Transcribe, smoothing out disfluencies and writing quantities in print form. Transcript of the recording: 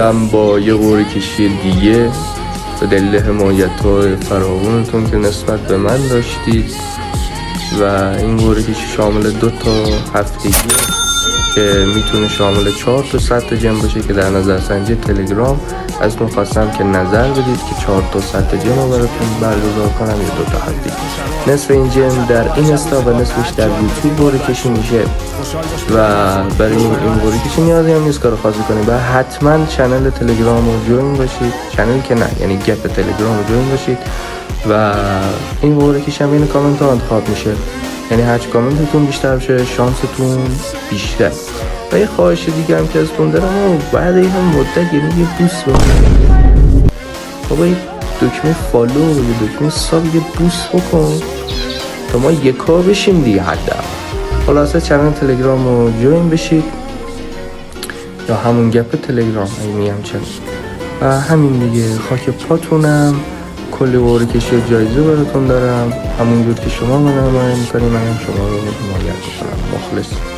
هم با یه قرعه کشی دیگه به دلیل حمایت‌های فراوانتون که نسبت به من داشتید و این قرعه کشی شامل 2 تا هفتگی که میتونه شامل 4 تا 100 تا جمع باشه که در نظرسنجی تلگرام ازتون خواستم که نظر بدید که 4 تا 100 تا جمع براتون برگزار کنم یا 2 تا هفتگی. نصف این جمع در اینستا و نصفش در یوتیوب قرعه کشی میشه و برای این قرعه کشی نیازی هم نیست کار خاصی کنید و حتما چنل تلگرام رو جوین باشید. چنل که نه، یعنی گپ تلگرام رو جوین باشید و این قرعه کشی هم این کامنت ها انتخاب میشه، یعنی هرچی کامنتتون بیشتر بشه شانستون بیشتر. و یه خواهش دیگه هم که ازتون دارم بعد این هم مدت یه بوس بکنید بابا، یه دکمه فالو یه دکمه ساب یه بوس بکن تا ما یکا بشیم دیگه. حتی خلاصه چنل تلگرام رو جوین بشید یا همون گپ تلگرام میگم چنل و همین دیگه. خاک پاتونم، کلی قرعه کشی و جایزه براتون دارم، همونجور که شما من حمایت میکنی منم شما رو حمایت میکنم. مخلص.